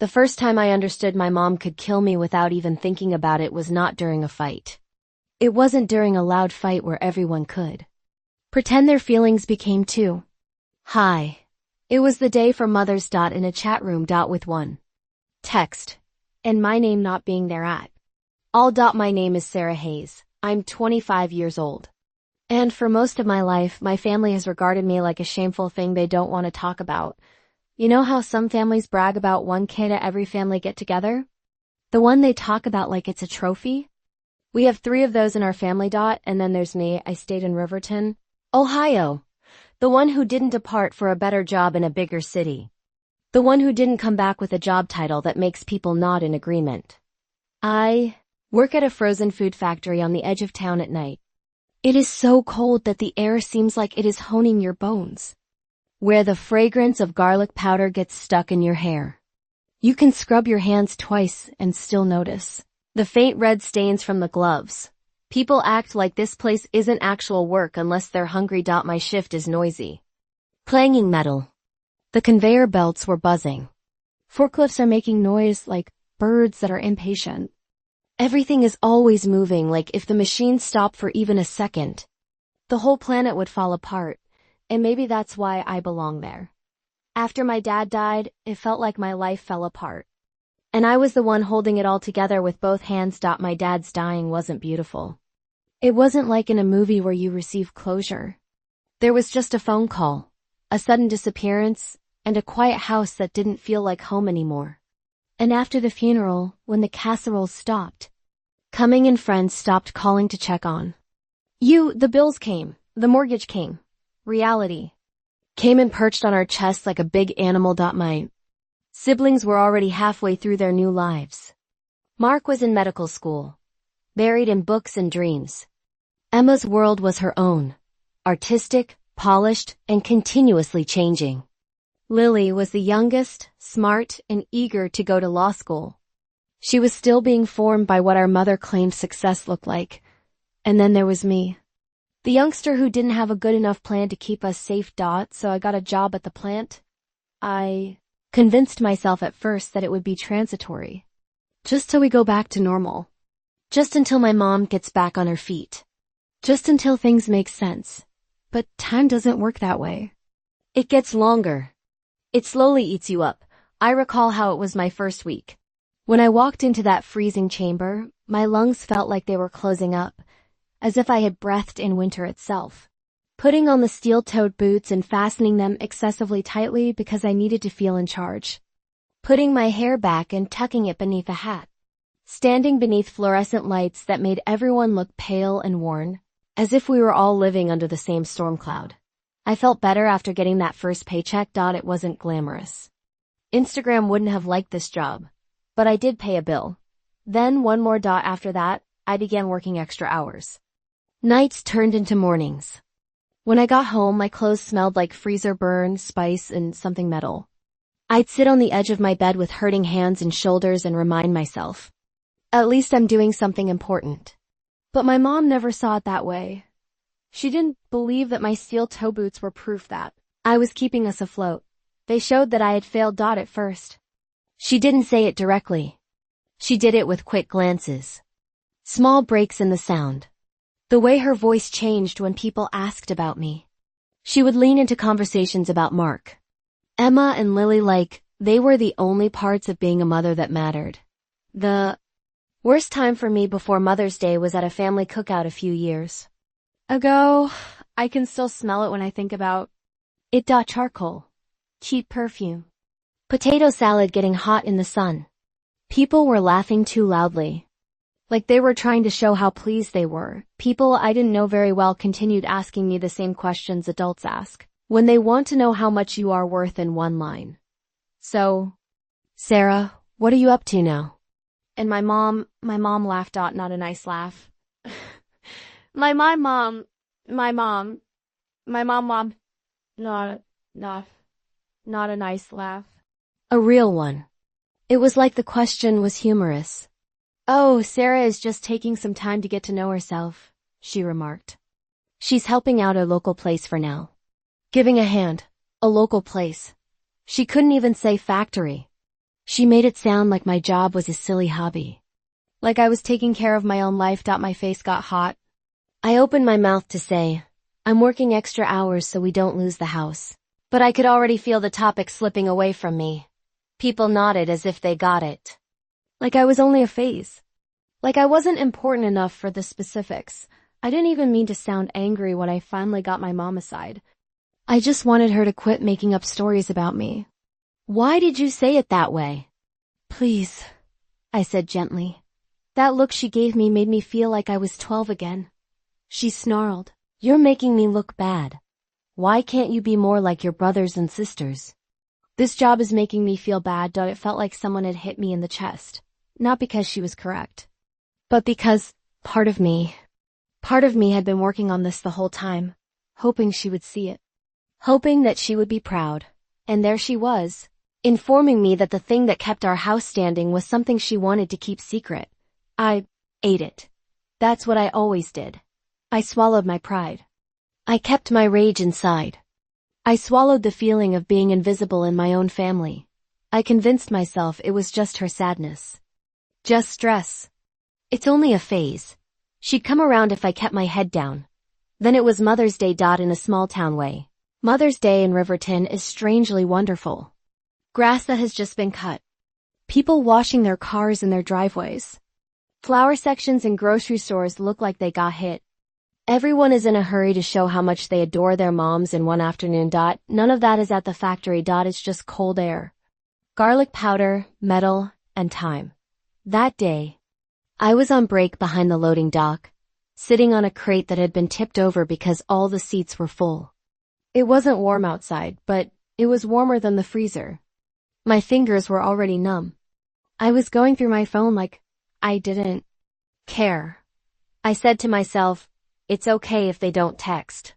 The first time I understood my mom could kill me without even thinking about it was not during a fight. It wasn't during a loud fight where everyone could pretend their feelings became too high. It was the day for Mother's in a chat room with one text, and my name not being there at all. My name is Sarah Hayes. I'm 25 years old. And for most of my life, my family has regarded me like a shameful thing they don't want to talk about. You know how some families brag about one kid at every family get-together? The one they talk about like it's a trophy? We have 3 of those in our family. And then there's me. I stayed in Riverton, Ohio. The one who didn't depart for a better job in a bigger city. The one who didn't come back with a job title that makes people nod in agreement. I work at a frozen food factory on the edge of town at night. It is so cold that the air seems like it is honing your bones. Where the fragrance of garlic powder gets stuck in your hair. You can scrub your hands twice and still notice the faint red stains from the gloves. People act like this place isn't actual work unless they're hungry. My shift is noisy. Clanging metal. The conveyor belts were buzzing. Forklifts are making noise like birds that are impatient. Everything is always moving, like if the machine stopped for even a second, the whole planet would fall apart, and maybe that's why I belong there. After my dad died, it felt like my life fell apart. And I was the one holding it all together with both hands. My dad's dying wasn't beautiful. It wasn't like in a movie where you receive closure. There was just a phone call, a sudden disappearance, and a quiet house that didn't feel like home anymore. And after the funeral, when the casseroles stopped coming and friends stopped calling to check on you, the bills came, the mortgage came, reality came and perched on our chests like a big animal. My siblings were already halfway through their new lives. Mark was in medical school, buried in books and dreams. Emma's world was her own, artistic, polished, and continuously changing. Lily was the youngest, smart, and eager to go to law school. She was still being formed by what our mother claimed success looked like. And then there was me, the youngster who didn't have a good enough plan to keep us safe. So I got a job at the plant. I convinced myself at first that it would be transitory, just till we go back to normal. Just until my mom gets back on her feet. Just until things make sense. But time doesn't work that way. It gets longer. It slowly eats you up. I recall how it was my first week. When I walked into that freezing chamber, my lungs felt like they were closing up, as if I had breathed in winter itself. Putting on the steel-toed boots and fastening them excessively tightly because I needed to feel in charge. Putting my hair back and tucking it beneath a hat. Standing beneath fluorescent lights that made everyone look pale and worn, as if we were all living under the same storm cloud. I felt better after getting that first paycheck. It wasn't glamorous. Instagram wouldn't have liked this job. But I did pay a bill. Then one more. After that, I began working extra hours. Nights turned into mornings. When I got home, my clothes smelled like freezer burn, spice, and something metal. I'd sit on the edge of my bed with hurting hands and shoulders and remind myself, at least I'm doing something important. But my mom never saw it that way. She didn't believe that my steel toe boots were proof that I was keeping us afloat. They showed that I had failed. At first. She didn't say it directly. She did it with quick glances. Small breaks in the sound. The way her voice changed when people asked about me. She would lean into conversations about Mark, Emma, and Lily like they were the only parts of being a mother that mattered. The worst time for me before Mother's Day was at a family cookout a few years ago. I can still smell it when I think about it. Charcoal. Cheap perfume. Potato salad getting hot in the sun. People were laughing too loudly. Like they were trying to show how pleased they were. People I didn't know very well continued asking me the same questions adults ask when they want to know how much you are worth in one line. So, Sarah, what are you up to now? And my mom laughed. Not a nice laugh. my mom, not a nice laugh. A real one. It was like the question was humorous. Oh, Sarah is just taking some time to get to know herself, she remarked. She's helping out a local place for now. Giving a hand. A local place. She couldn't even say factory. She made it sound like my job was a silly hobby. Like I was taking care of my own life. My face got hot. I opened my mouth to say, I'm working extra hours so we don't lose the house. But I could already feel the topic slipping away from me. People nodded as if they got it. Like I was only a phase. Like I wasn't important enough for the specifics. I didn't even mean to sound angry when I finally got my mom aside. I just wanted her to quit making up stories about me. Why did you say it that way? Please, I said gently. That look she gave me made me feel like I was 12 again. She snarled, You're making me look bad. Why can't you be more like your brothers and sisters? This job is making me feel bad. It felt like someone had hit me in the chest. Not because she was correct, but because part of me had been working on this the whole time, hoping she would see it. Hoping that she would be proud. And there she was, informing me that the thing that kept our house standing was something she wanted to keep secret. I ate it. That's what I always did. I swallowed my pride. I kept my rage inside. I swallowed the feeling of being invisible in my own family. I convinced myself it was just her sadness. Just stress. It's only a phase. She'd come around if I kept my head down. Then it was Mother's Day. In a small town way. Mother's Day in Riverton is strangely wonderful. Grass that has just been cut. People washing their cars in their driveways. Flower sections in grocery stores look like they got hit. Everyone is in a hurry to show how much they adore their moms in one afternoon. None of that is at the factory. It's just cold air. Garlic powder, metal, and time. That day, I was on break behind the loading dock, sitting on a crate that had been tipped over because all the seats were full. It wasn't warm outside, but it was warmer than the freezer. My fingers were already numb. I was going through my phone like I didn't care. I said to myself, it's okay if they don't text.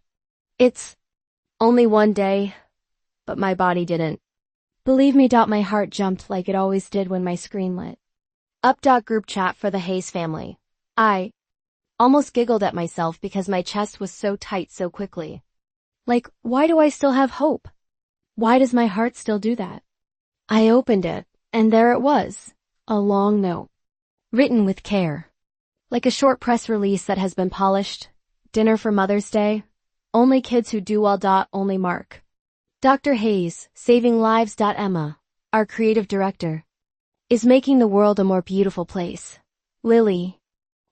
It's only one day, but my body didn't. Believe me. My heart jumped like it always did when my screen lit. Up. Group chat for the Hayes family. I almost giggled at myself because my chest was so tight so quickly. Like, why do I still have hope? Why does my heart still do that? I opened it, and there it was, a long note. Written with care. Like a short press release that has been polished. Dinner for Mother's Day. Only kids who do well. Only Mark. Dr. Hayes, saving lives. Emma, our creative director, is making the world a more beautiful place. Lily,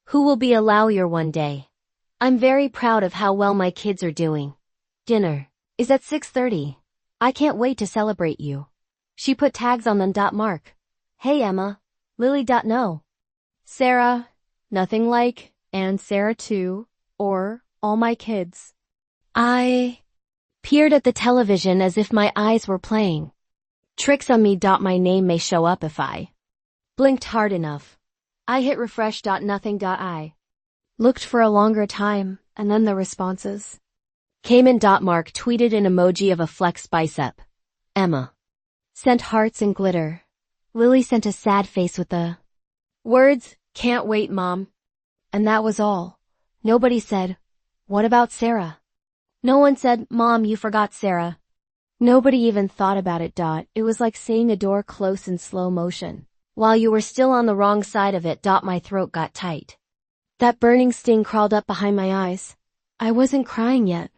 who will be a lawyer one day. I'm very proud of how well my kids are doing. Dinner is at 6:30. I can't wait to celebrate you. She put tags on them. Mark. Hey Emma. Lily. No. Sarah. Nothing like, and Sarah too, or all my kids. I peered at the television as if my eyes were playing tricks on me. My name may show up if I blinked hard enough. I hit refresh. Nothing. I looked for a longer time, and then the responses came in. Mark tweeted an emoji of a flexed bicep. Emma sent hearts and glitter. Lily sent a sad face with the words, can't wait, Mom. And that was all. Nobody said, what about Sarah? No one said, Mom, you forgot Sarah. Nobody even thought about it. It was like seeing a door close in slow motion. While you were still on the wrong side of it. My throat got tight. That burning sting crawled up behind my eyes. I wasn't crying yet.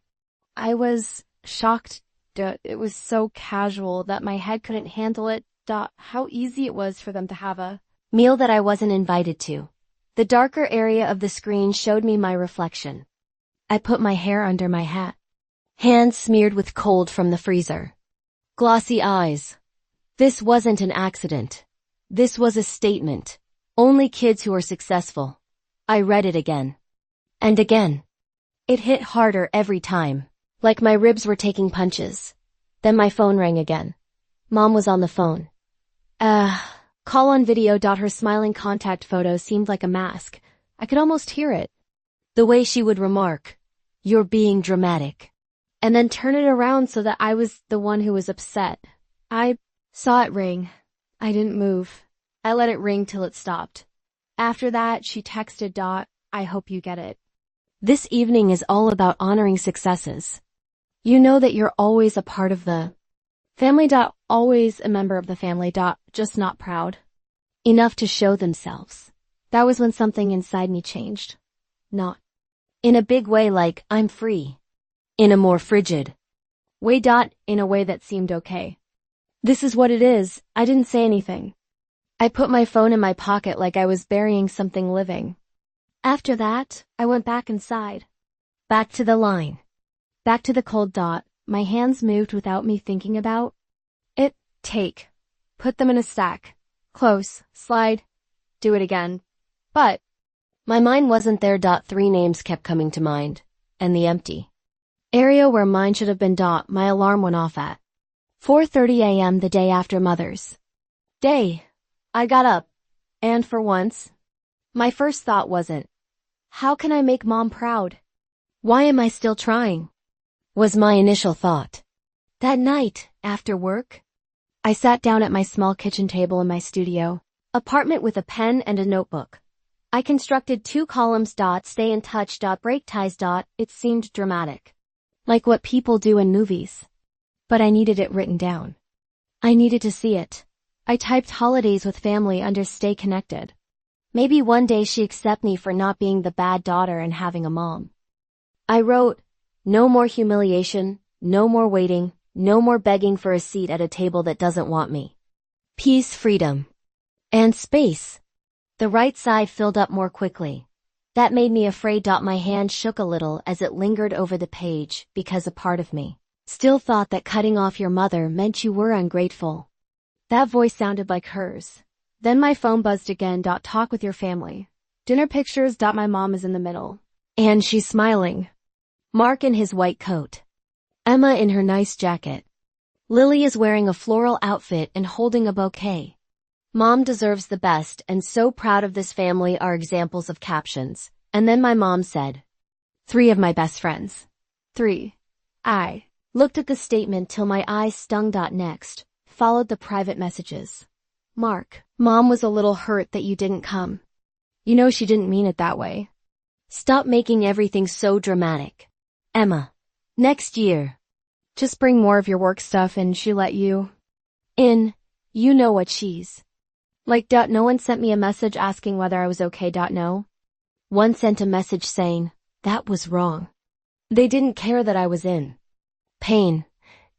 I was shocked. It was so casual that my head couldn't handle it. How easy it was for them to have a meal that I wasn't invited to. The darker area of the screen showed me my reflection. I put my hair under my hat. Hands smeared with cold from the freezer. Glossy eyes. This wasn't an accident. This was a statement. Only kids who are successful. I read it again. And again. It hit harder every time. Like my ribs were taking punches. Then my phone rang again. Mom was on the phone. Call on video. Her smiling contact photo seemed like a mask. I could almost hear it. The way she would remark, "You're being dramatic." And then turn it around so that I was the one who was upset. I saw it ring. I didn't move. I let it ring till it stopped. After that, she texted. I hope you get it. This evening is all about honoring successes. You know that you're always a part of the Family. Always a member of the family. Just not proud enough to show themselves. That was when something inside me changed. Not in a big way like, I'm free. In a more frigid way. In a way that seemed okay. This is what it is. I didn't say anything. I put my phone in my pocket like I was burying something living. After that, I went back inside. Back to the line. Back to the cold. My hands moved without me thinking about it. Take. Put them in a stack. Close. Slide. Do it again. But my mind wasn't there. 3 names kept coming to mind. And the empty area where mine should have been. My alarm went off at 4:30 a.m. the day after Mother's Day. I got up. And for once, my first thought wasn't, how can I make Mom proud? Why am I still trying? Was my initial thought. That night, after work, I sat down at my small kitchen table in my studio apartment with a pen and a notebook. I constructed 2 columns. Stay in touch. Break ties. It seemed dramatic. Like what people do in movies. But I needed it written down. I needed to see it. I typed holidays with family under stay connected. Maybe one day she accept me for not being the bad daughter and having a mom. I wrote, no more humiliation, no more waiting, no more begging for a seat at a table that doesn't want me. Peace, freedom, and space. The right side filled up more quickly. That made me afraid. My hand shook a little as it lingered over the page because a part of me still thought that cutting off your mother meant you were ungrateful. That voice sounded like hers. Then my phone buzzed again. Talk with your family. Dinner pictures. My mom is in the middle. And she's smiling. Mark in his white coat. Emma in her nice jacket. Lily is wearing a floral outfit and holding a bouquet. Mom deserves the best and so proud of this family are examples of captions. And then my mom said, 3 of my best friends. 3. I looked at the statement till my eyes stung. Next, followed the private messages. Mark, Mom was a little hurt that you didn't come. You know she didn't mean it that way. Stop making everything so dramatic. Emma, next year. Just bring more of your work stuff and she let you in. You know what she's like. No one sent me a message asking whether I was okay. No. One sent a message saying, that was wrong. They didn't care that I was in pain.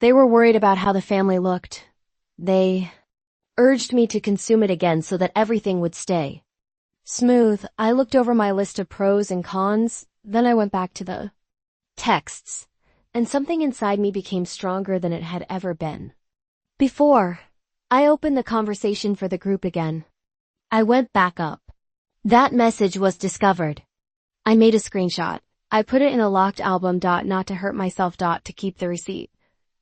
They were worried about how the family looked. They urged me to consume it again so that everything would stay smooth. I looked over my list of pros and cons, then I went back to the texts, and something inside me became stronger than it had ever been before. I opened the conversation for the group again. I went back up. That message was discovered. I made a screenshot. I put it in a locked album. Not to hurt myself. To keep the receipt.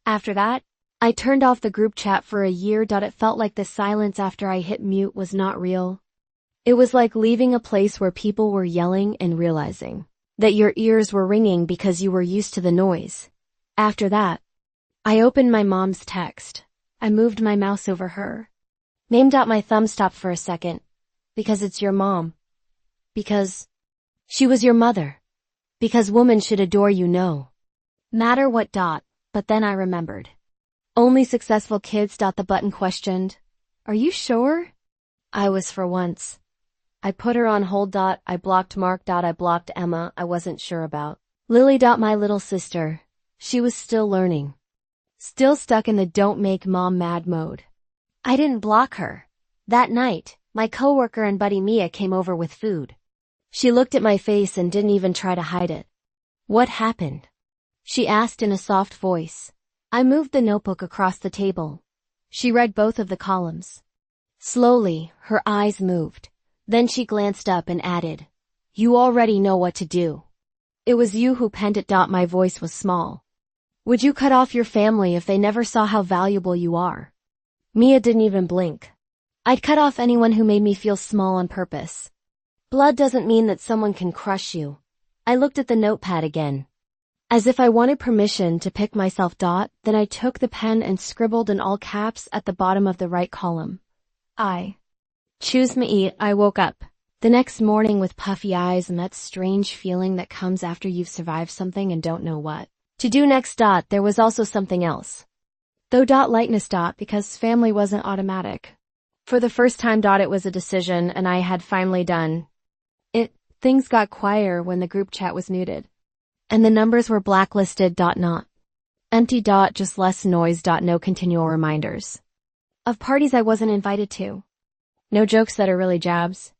After that, I turned off the group chat for a year. It felt like the silence after I hit mute was not real. It was like leaving a place where people were yelling and realizing that your ears were ringing because you were used to the noise. After that, I opened my mom's text. I moved my mouse over her name. My thumb stopped for a second. Because it's your mom. Because she was your mother. Because women should adore you no matter what. But then I remembered. Only successful kids. The button questioned. Are you sure? I was for once. I put her on hold. I blocked Mark. I blocked Emma. I wasn't sure about Lily. My little sister. She was still learning. Still stuck in the don't make mom mad mode. I didn't block her. That night, my coworker and buddy Mia came over with food. She looked at my face and didn't even try to hide it. What happened? She asked in a soft voice. I moved the notebook across the table. She read both of the columns. Slowly, her eyes moved. Then she glanced up and added, you already know what to do. It was you who penned it. My voice was small. Would you cut off your family if they never saw how valuable you are? Mia didn't even blink. I'd cut off anyone who made me feel small on purpose. Blood doesn't mean that someone can crush you. I looked at the notepad again. As if I wanted permission to pick myself. Then I took the pen and scribbled in all caps at the bottom of the right column. I choose me. I woke up the next morning with puffy eyes and that strange feeling that comes after you've survived something and don't know what to do next. There was also something else. Though lightness because family wasn't automatic. For the first time it was a decision and I had finally done it. Things got quieter when the group chat was muted. And the numbers were blacklisted. Not empty. Just less noise. No continual reminders of parties I wasn't invited to. No jokes that are really jabs.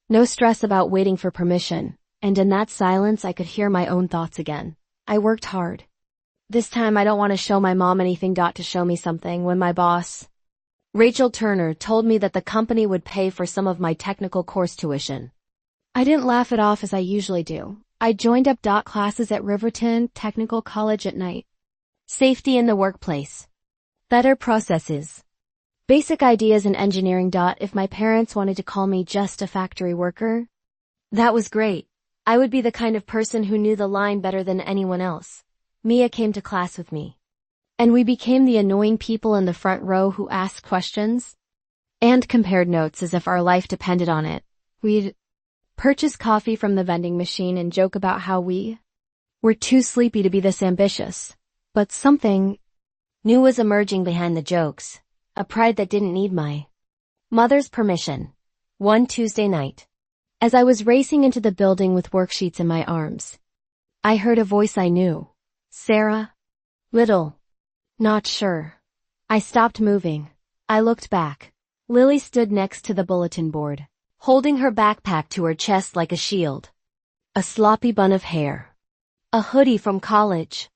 No stress about waiting for permission. And in that silence I could hear my own thoughts again. I worked hard. This time I don't want to show my mom anything. To show me something. When my boss, Rachel Turner, told me that the company would pay for some of my technical course tuition, I didn't laugh it off as I usually do. I joined up. Classes at Riverton Technical College at night. Safety in the workplace. Better processes. Basic ideas in engineering. If my parents wanted to call me just a factory worker, that was great. I would be the kind of person who knew the line better than anyone else. Mia came to class with me. And we became the annoying people in the front row who asked questions and compared notes as if our life depended on it. We'd purchase coffee from the vending machine and joke about how we were too sleepy to be this ambitious. But something new was emerging behind the jokes, a pride that didn't need my mother's permission. One Tuesday night, as I was racing into the building with worksheets in my arms, I heard a voice I knew. Sarah? Little. Not sure. I stopped moving. I looked back. Lily stood next to the bulletin board, holding her backpack to her chest like a shield. A sloppy bun of hair. A hoodie from college.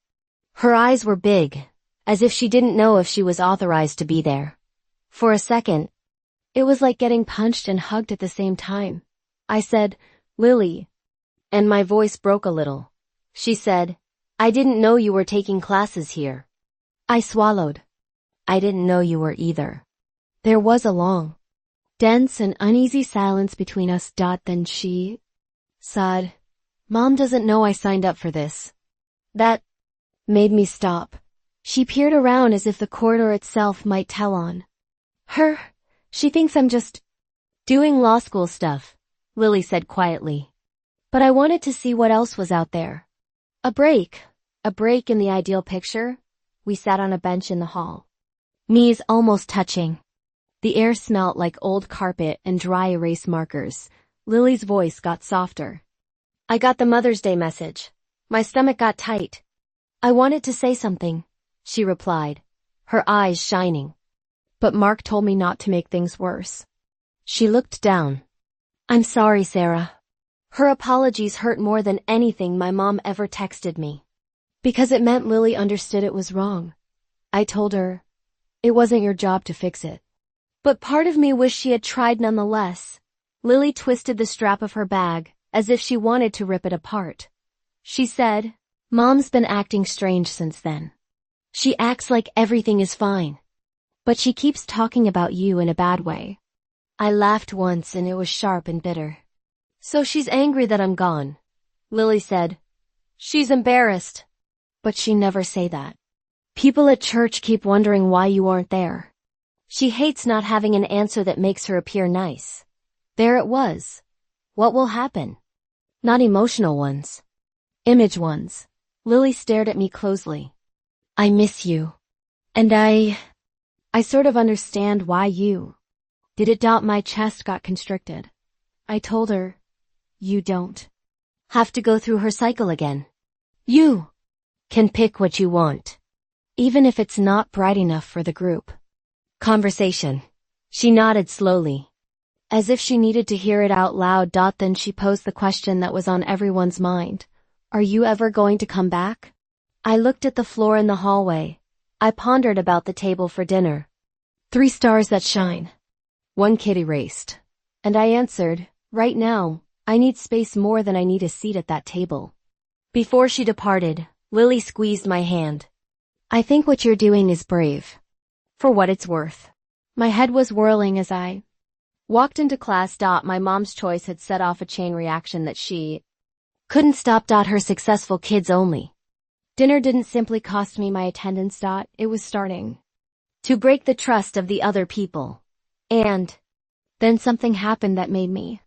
Her eyes were big, as if she didn't know if she was authorized to be there. For a second, it was like getting punched and hugged at the same time. I said, Lily. And my voice broke a little. She said, I didn't know you were taking classes here. I swallowed. I didn't know you were either. There was a long, dense and uneasy silence between us. Then she said, Mom doesn't know I signed up for this. That made me stop. She peered around as if the corridor itself might tell on her. She thinks I'm just doing law school stuff, Lily said quietly. But I wanted to see what else was out there. A break in the ideal picture. We sat on a bench in the hall. Knees almost touching. The air smelt like old carpet and dry erase markers. Lily's voice got softer. I got the Mother's Day message. My stomach got tight. I wanted to say something, she replied, her eyes shining. But Mark told me not to make things worse. She looked down. I'm sorry, Sarah. Her apologies hurt more than anything my mom ever texted me. Because it meant Lily understood it was wrong. I told her, it wasn't your job to fix it. But part of me wished she had tried nonetheless. Lily twisted the strap of her bag, as if she wanted to rip it apart. She said, Mom's been acting strange since then. She acts like everything is fine. But she keeps talking about you in a bad way. I laughed once and it was sharp and bitter. So she's angry that I'm gone. Lily said, she's embarrassed. But she never say that. People at church keep wondering why you aren't there. She hates not having an answer that makes her appear nice. There it was. What will happen? Not emotional ones. Image ones. Lily stared at me closely. I miss you. And I sort of understand why you did it. My chest got constricted. I told her, you don't have to go through her cycle again. You can pick what you want, even if it's not bright enough for the group conversation. She nodded slowly, as if she needed to hear it out loud. Then she posed the question that was on everyone's mind. Are you ever going to come back? I looked at the floor in the hallway. I pondered about the table for dinner. 3 stars that shine. 1 kid erased. And I answered, right now, I need space more than I need a seat at that table. Before she departed, Lily squeezed my hand. I think what you're doing is brave. For what it's worth. My head was whirling as I walked into class. My mom's choice had set off a chain reaction that she couldn't stop. Her successful kids only. Dinner didn't simply cost me my attendance. It was starting to break the trust of the other people. And then something happened that made me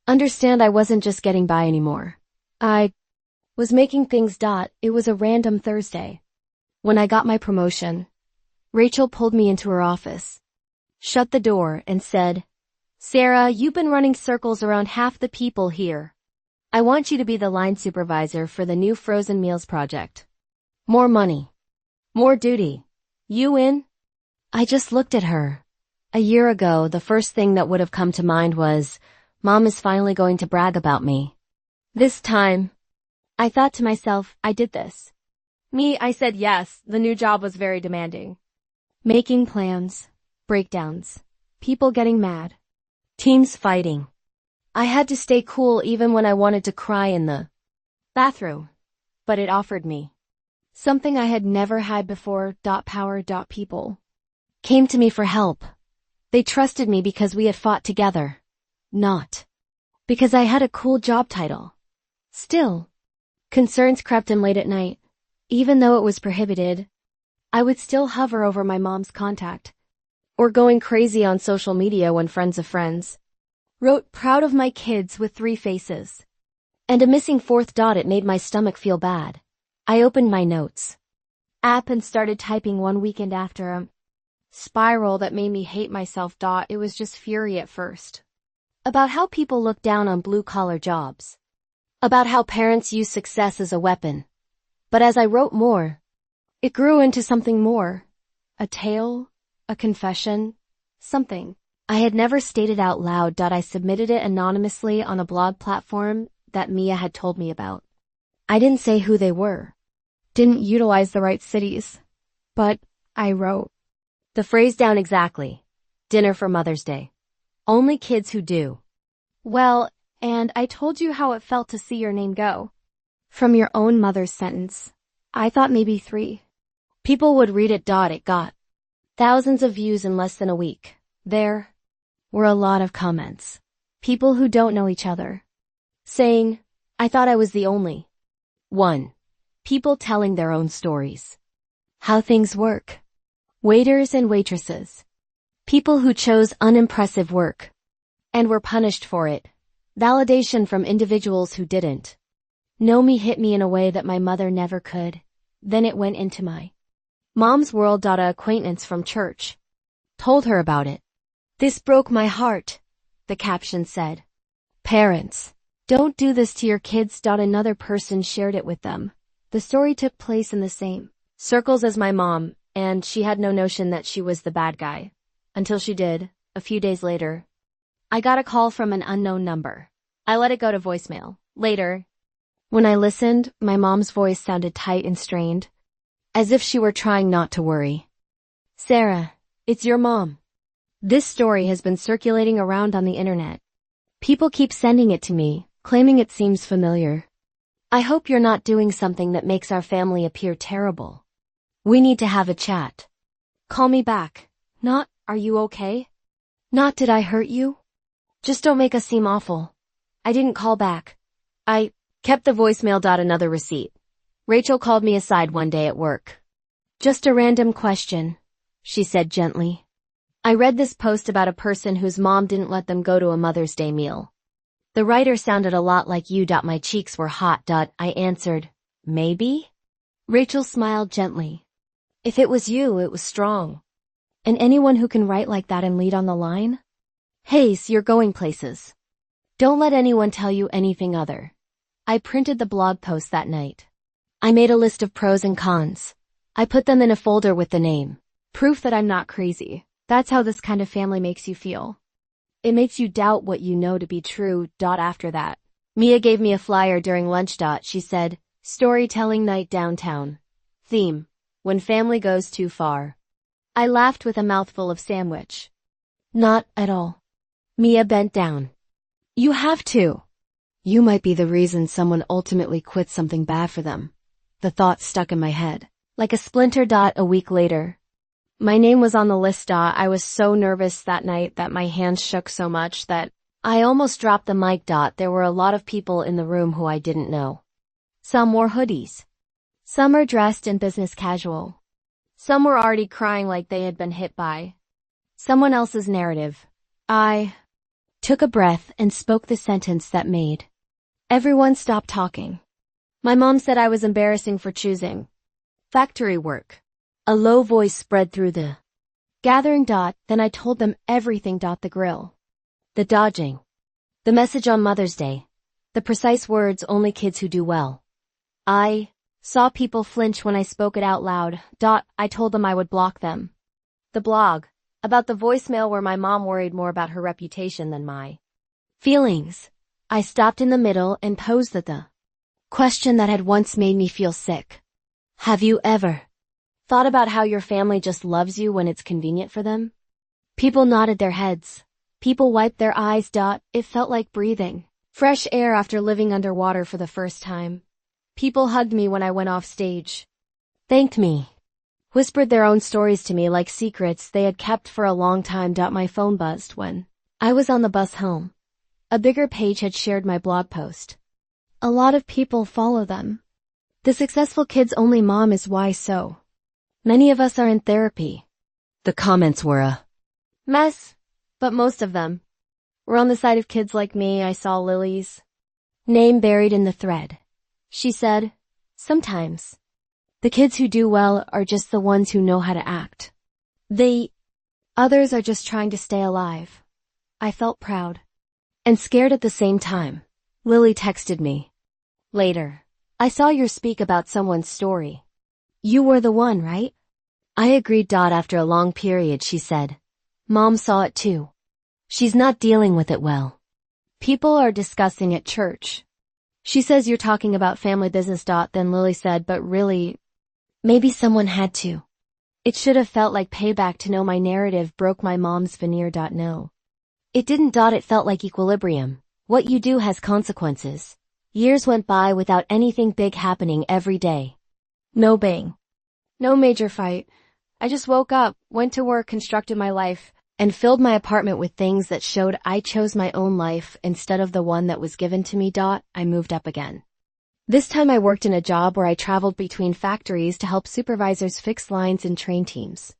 understand I wasn't just getting by anymore. I was making things. It was a random Thursday when I got my promotion. Rachel pulled me into her office, shut the door, and said, "Sarah, you've been running circles around half the people here. I want you to be the line supervisor for the new frozen meals project. More money. More duty. You in?" I just looked at her. A year ago, the first thing that would have come to mind was, Mom is finally going to brag about me. This time, I thought to myself, I did this. I said yes, the new job was very demanding. Making plans, breakdowns, people getting mad, teams fighting. I had to stay cool even when I wanted to cry in the bathroom, but it offered me something I had never had before. Power. People came to me for help. They trusted me because we had fought together, not because I had a cool job title. Still, concerns crept in late at night. Even though it was prohibited, I would still hover over my mom's contact, or going crazy on social media when friends of friends wrote "proud of my kids" with 3 faces, and a missing 4th dot. It made my stomach feel bad. I opened my notes app and started typing one weekend after a spiral that made me hate myself. It was just fury at first. About how people look down on blue-collar jobs. About how parents use success as a weapon. But as I wrote more, it grew into something more. A tale, a confession, something I had never stated out loud. I submitted it anonymously on a blog platform that Mia had told me about. I didn't say who they were, didn't utilize the right cities, but I wrote the phrase down exactly. Dinner for Mother's Day. Only kids who do well, and I told you how it felt to see your name go from your own mother's sentence. I thought maybe 3 people would read it. It got thousands of views in less than a week. There were a lot of comments. People who don't know each other saying, I thought I was the only one. People telling their own stories. How things work. Waiters and waitresses. People who chose unimpressive work and were punished for it. Validation from individuals who didn't know me hit me in a way that my mother never could. Then it went into my mom's world. A acquaintance from church told her about it. This broke my heart, the caption said. Parents, don't do this to your kids. Another person shared it with them. The story took place in the same circles as my mom, and she had no notion that she was the bad guy. Until she did, a few days later. I got a call from an unknown number. I let it go to voicemail. Later, when I listened, my mom's voice sounded tight and strained, as if she were trying not to worry. Sarah, it's your mom. This story has been circulating around on the internet. People keep sending it to me, claiming it seems familiar. I hope you're not doing something that makes our family appear terrible. We need to have a chat. Call me back. Not, are you okay? Not, did I hurt you? Just don't make us seem awful. I didn't call back. I kept the voicemail. Another receipt. Rachel called me aside one day at work. Just a random question, she said gently. I read this post about a person whose mom didn't let them go to a Mother's Day meal. The writer sounded a lot like you. My cheeks were hot. I answered, maybe? Rachel smiled gently. If it was you, it was strong. And anyone who can write like that and lead on the line? Hey, so you're going places. Don't let anyone tell you anything other. I printed the blog post that night. I made a list of pros and cons. I put them in a folder with the name. Proof that I'm not crazy. That's how this kind of family makes you feel. It makes you doubt what you know to be true. After that, Mia gave me a flyer during lunch. She said, storytelling night downtown. Theme, when family goes too far. I laughed with a mouthful of sandwich. Not at all. Mia bent down. You have to. You might be the reason someone ultimately quits something bad for them. The thought stuck in my head, like a splinter. A week later, my name was on the list. I was so nervous that night that my hands shook so much that I almost dropped the mic. There were a lot of people in the room who I didn't know. Some wore hoodies. Some are dressed in business casual. Some were already crying like they had been hit by someone else's narrative. I took a breath and spoke the sentence that made everyone stop talking. My mom said I was embarrassing for choosing factory work. A low voice spread through the gathering. Then I told them everything. The grill. The dodging. The message on Mother's Day. The precise words only kids who do well. I saw people flinch when I spoke it out loud. I told them I would block them. The blog. About the voicemail where my mom worried more about her reputation than my feelings. I stopped in the middle and posed the question that had once made me feel sick. Have you ever thought about how your family just loves you when it's convenient for them? People nodded their heads. People wiped their eyes. It felt like breathing fresh air after living underwater for the first time. People hugged me when I went off stage. Thanked me. Whispered their own stories to me like secrets they had kept for a long time. My phone buzzed when I was on the bus home. A bigger page had shared my blog post. A lot of people follow them. The successful kid's only mom is why so many of us are in therapy. The comments were a mess, but most of them were on the side of kids like me. I saw Lily's name buried in the thread. She said, sometimes the kids who do well are just the ones who know how to act. The others are just trying to stay alive. I felt proud and scared at the same time. Lily texted me later. I saw your speak about someone's story. You were the one, right? I agreed. After a long period, she said. Mom saw it too. She's not dealing with it well. People are discussing at church. She says you're talking about family business. Then Lily said, but really, maybe someone had to. It should have felt like payback to know my narrative broke my mom's veneer. No. It didn't. It felt like equilibrium. What you do has consequences. Years went by without anything big happening every day. No bang. No major fight. I just woke up, went to work, constructed my life, and filled my apartment with things that showed I chose my own life instead of the one that was given to me. I moved up again. This time I worked in a job where I traveled between factories to help supervisors fix lines and train teams.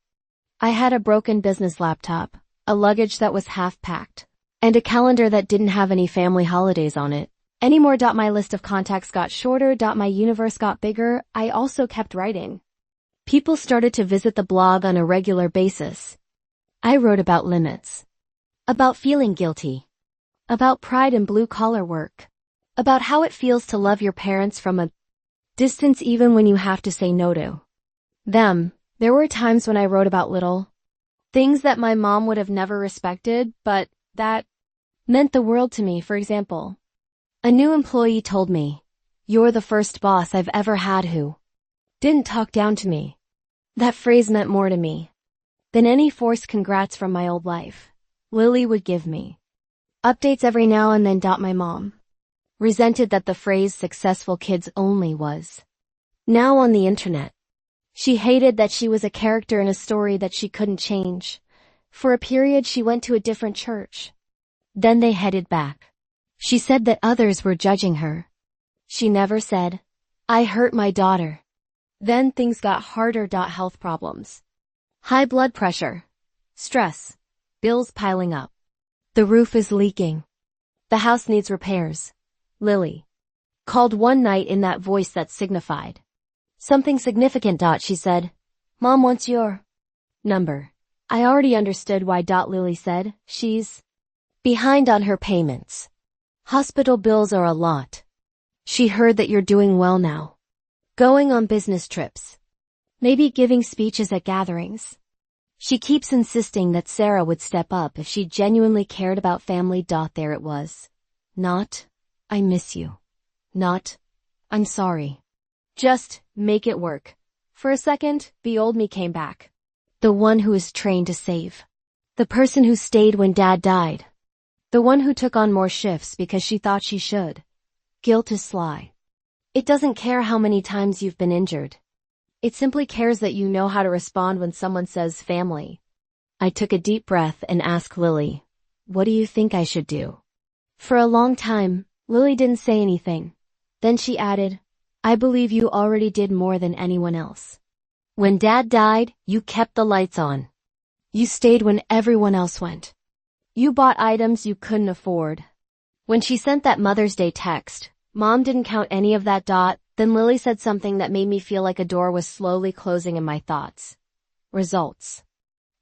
I had a broken business laptop, a luggage that was half packed, and a calendar that didn't have any family holidays on it anymore. My list of contacts got shorter. My universe got bigger. I also kept writing. People started to visit the blog on a regular basis. I wrote about limits, about feeling guilty, about pride in blue-collar work, about how it feels to love your parents from a distance even when you have to say no to them. There were times when I wrote about little things that my mom would have never respected, but that meant the world to me. For example, a new employee told me, "You're the first boss I've ever had who didn't talk down to me." That phrase meant more to me than any forced congrats from my old life. Lily would give me updates every now and then. My mom resented that the phrase successful kids only was now on the internet. She hated that she was a character in a story that she couldn't change. For a period she went to a different church. Then they headed back. She said that others were judging her. She never said, I hurt my daughter. Then things got harder. Health problems. High blood pressure. Stress. Bills piling up. The roof is leaking. The house needs repairs. Lily called one night in that voice that signified something significant. She said, Mom wants your number. I already understood why. Lily said, she's behind on her payments. Hospital bills are a lot. She heard that you're doing well now. Going on business trips. Maybe giving speeches at gatherings. She keeps insisting that Sarah would step up if she genuinely cared about family. There it was. Not, I miss you. Not, I'm sorry. Just, make it work. For a second, the old me came back. The one who is trained to save. The person who stayed when Dad died. The one who took on more shifts because she thought she should. Guilt is sly. It doesn't care how many times you've been injured. It simply cares that you know how to respond when someone says family. I took a deep breath and asked Lily, what do you think I should do? For a long time, Lily didn't say anything. Then she added, I believe you already did more than anyone else. When Dad died, you kept the lights on. You stayed when everyone else went. You bought items you couldn't afford. When she sent that Mother's Day text, Mom didn't count any of that. Then Lily said something that made me feel like a door was slowly closing in my thoughts. Results.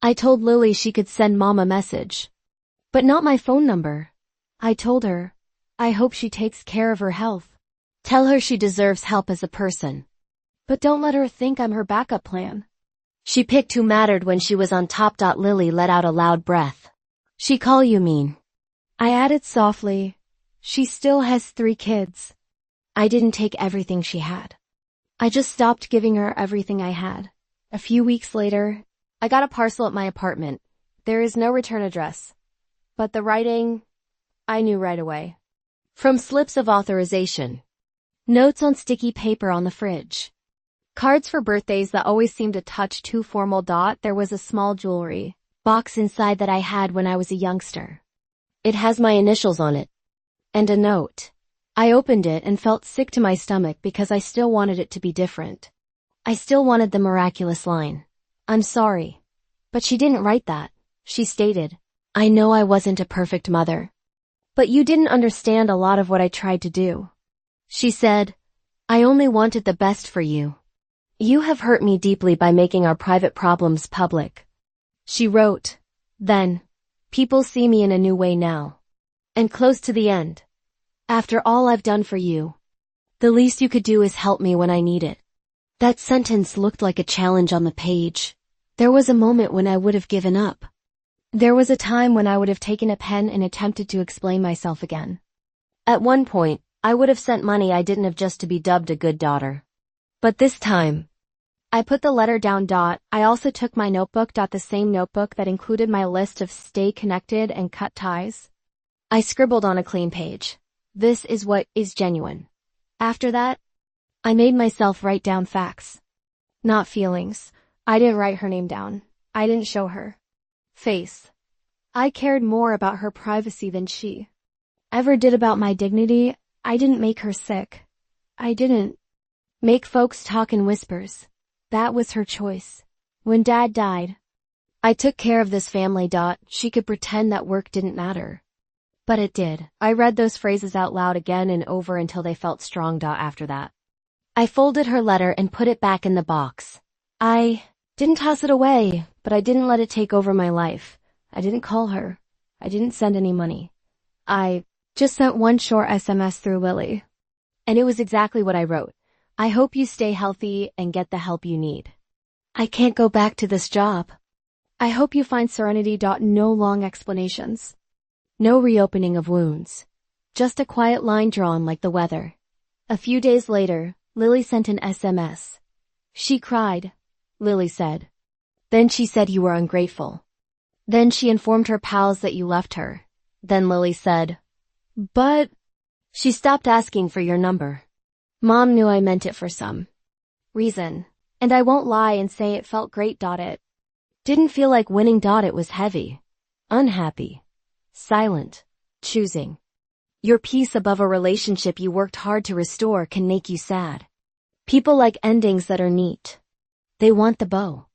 I told Lily she could send Mom a message. But not my phone number. I told her, I hope she takes care of her health. Tell her she deserves help as a person. But don't let her think I'm her backup plan. She picked who mattered when she was on top. Lily let out a loud breath. She call you mean. I added softly, she still has 3 kids. I didn't take everything she had. I just stopped giving her everything I had. A few weeks later, I got a parcel at my apartment. There is no return address. But the writing, I knew right away. From slips of authorization. Notes on sticky paper on the fridge. Cards for birthdays that always seemed a touch too formal. There was a small jewelry box inside that I had when I was a youngster. It has my initials on it. And a note. I opened it and felt sick to my stomach because I still wanted it to be different. I still wanted the miraculous line. I'm sorry. But she didn't write that. She stated, I know I wasn't a perfect mother. But you didn't understand a lot of what I tried to do. She said, I only wanted the best for you. You have hurt me deeply by making our private problems public. She wrote, then, people see me in a new way now. And close to the end. After all I've done for you, the least you could do is help me when I need it. That sentence looked like a challenge on the page. There was a moment when I would have given up. There was a time when I would have taken a pen and attempted to explain myself again. At one point, I would have sent money I didn't have just to be dubbed a good daughter. But this time, I put the letter down. I also took my notebook. The same notebook that included my list of stay connected and cut ties. I scribbled on a clean page. This is what is genuine. After that, I made myself write down facts. Not feelings. I didn't write her name down. I didn't show her face. I cared more about her privacy than she ever did about my dignity. I didn't make her sick. I didn't make folks talk in whispers. That was her choice. When Dad died, I took care of this family. She could pretend that work didn't matter. But it did. I read those phrases out loud again and over until they felt strong. After that, I folded her letter and put it back in the box. I didn't toss it away, but I didn't let it take over my life. I didn't call her. I didn't send any money. I just sent one short SMS through Lily. And it was exactly what I wrote. I hope you stay healthy and get the help you need. I can't go back to this job. I hope you find serenity. No long explanations. No reopening of wounds. Just a quiet line drawn like the weather. A few days later, Lily sent an SMS. She cried, Lily said. Then she said you were ungrateful. Then she informed her pals that you left her. Then Lily said, but she stopped asking for your number. Mom knew I meant it for some reason. And I won't lie and say it felt great. It didn't feel like winning. It was heavy, unhappy, silent, choosing. Your peace above a relationship you worked hard to restore can make you sad. People like endings that are neat. They want the bow.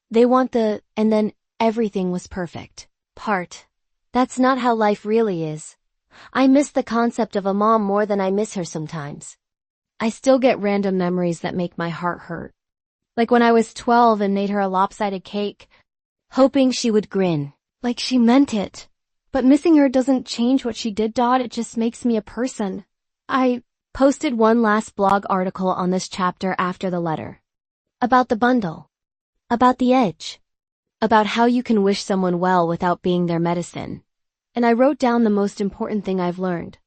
They want the, and then everything was perfect part. That's not how life really is. I miss the concept of a mom more than I miss her sometimes. I still get random memories that make my heart hurt. Like when I was 12 and made her a lopsided cake, hoping she would grin, like she meant it. But missing her doesn't change what she did. It just makes me a person. I posted one last blog article on this chapter after the letter. About the bundle. About the edge. About how you can wish someone well without being their medicine. And I wrote down the most important thing I've learned.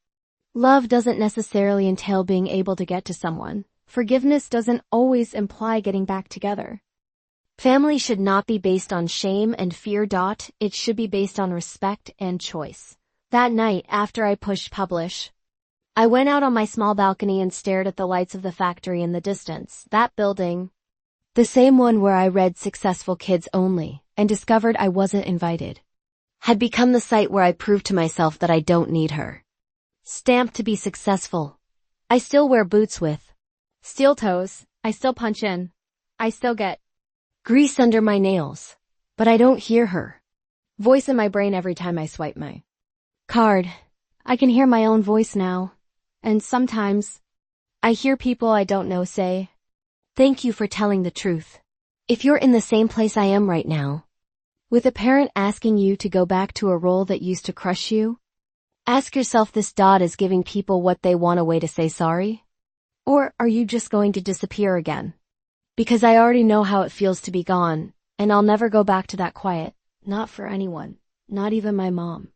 Love doesn't necessarily entail being able to get to someone. Forgiveness doesn't always imply getting back together. Family should not be based on shame and fear. It should be based on respect and choice. That night, after I pushed publish, I went out on my small balcony and stared at the lights of the factory in the distance. That building, the same one where I read Successful Kids Only, and discovered I wasn't invited, had become the site where I proved to myself that I don't need her. Stamped to be successful. I still wear boots with steel toes. I still punch in. I still get grease under my nails. But I don't hear her voice in my brain every time I swipe my card. I can hear my own voice now. And sometimes I hear people I don't know say, "Thank you for telling the truth." If you're in the same place I am right now, with a parent asking you to go back to a role that used to crush you, ask yourself, this dot is giving people what they want, a way to say sorry? Or are you just going to disappear again? Because I already know how it feels to be gone, and I'll never go back to that quiet. Not for anyone. Not even my mom.